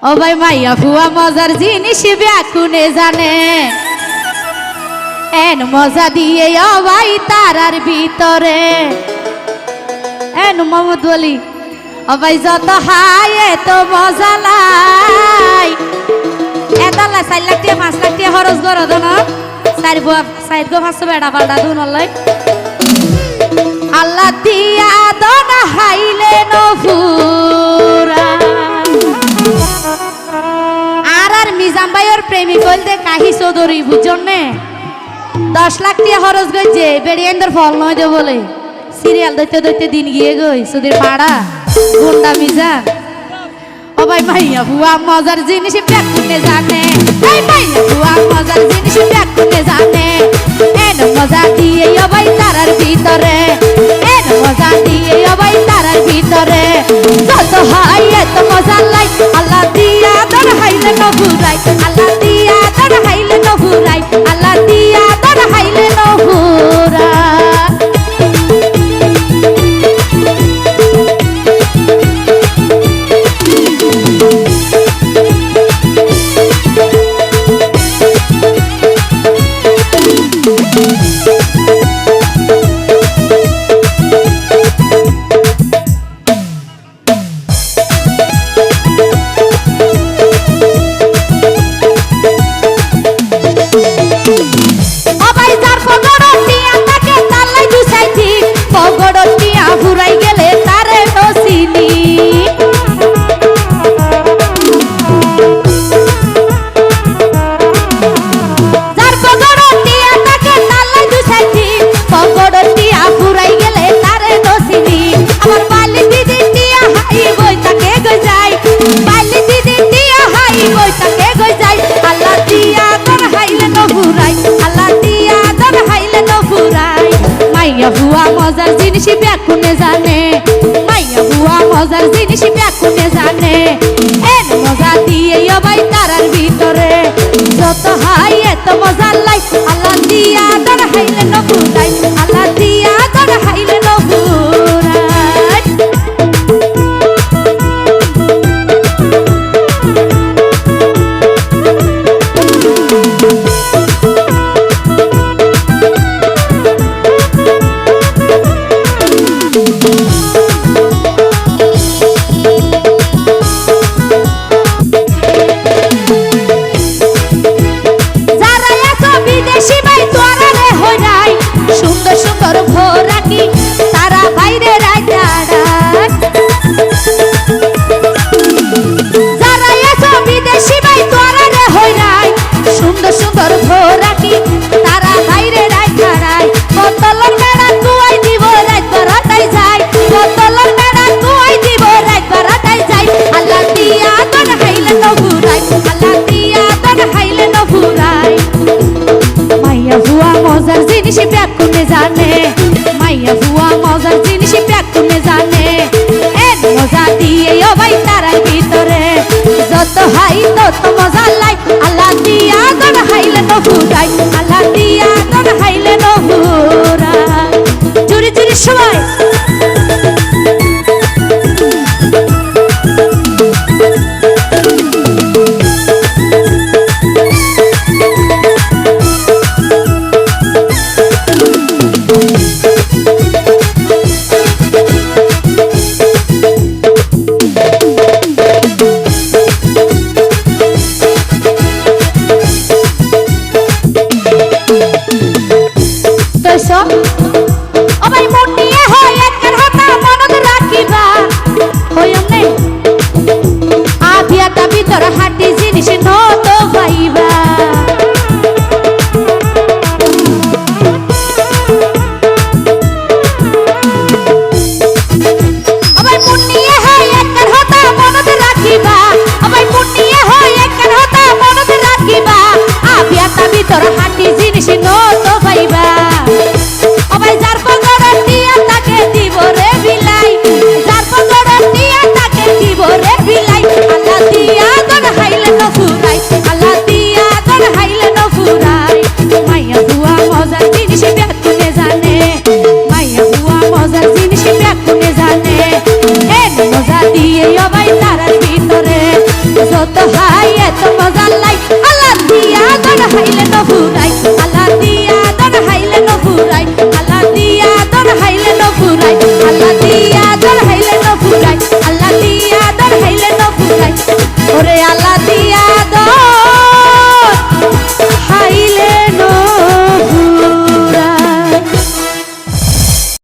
ও ভাই মাইয়া ফুয়া মজার জিনিস ব্যাকুনে জানে এন মজা দিয়ে ও ভাই তারার ভিতরে এন মোহাম্মদ বলি ও ভাই যত হাই এত মজা লাই এদালা 4 লাখ টাকা 5 লাখ টাকা খরচ করো তো না 4 গো 500 বেড়া পাল্টা দুন লয় আল্লাহ দিয়া দন হাইলে নফুরা আর মিজাম ভাইয়ের প্রেমিক হইলতে কাহি চৌধুরী বুঝছনে 10 লাখ টাকা খরচ গইছে বেড়িয়েন্দর ফল নয় দে বলে সিরিয়াল দইতে দইতে দিন গিয়ে গই সুধীর পাড়া গুন্ডা মিজান ও ভাই মাইয়া বুয়া মজার জিনিস ব্যাকুনে জানে এই মাইয়া বুয়া মজার জিনিস ব্যাকুনে জানে এন মজা দিয়ে ও ভাই তারার ভিতরে এন মজা দিয়ে ও ভাই তারার ভিতরে যত হাই এত মজা লাই আল্লাহ দিয়া দর হাইলে নভুরাই আল্লাহ দিয়া দর হাইলে নভুরাই আল্লাহ দিয়া দর হাইলে নভুরাই বুয়া মজার জিনিস ব্যাকুনে জানে মাইয়া বুয়া মজার জিনিস ব্যাকুনে জানে এন মজা দিয়ে ও ভাই তারার ভিতরে যত হাই এত মজা লাই আল্লাহ দিয়া দর হাইলে নবুরাই আল্লাহ দিয়া দর হাইলে নবুরাই জিনিস ব্যাকুনে জানে মাইয়া বুয়া মজার জিনিস ব্যাকুনে জানে এন মজা দিয়ে ও ভাই তারার ভিতরে যত হাই তত মজা লাই আল্লাহ দিয়া দর হাইলে নহুরাই আল্লাহ দিয়া দর হাইলে নহুরাই জুরি জুরি সবাই ও ভাই মন নিয়ে হয় একের হাতা মনত রাখিবা হইম নে আভিয়াটা ভিতর হাঁটি জিনিস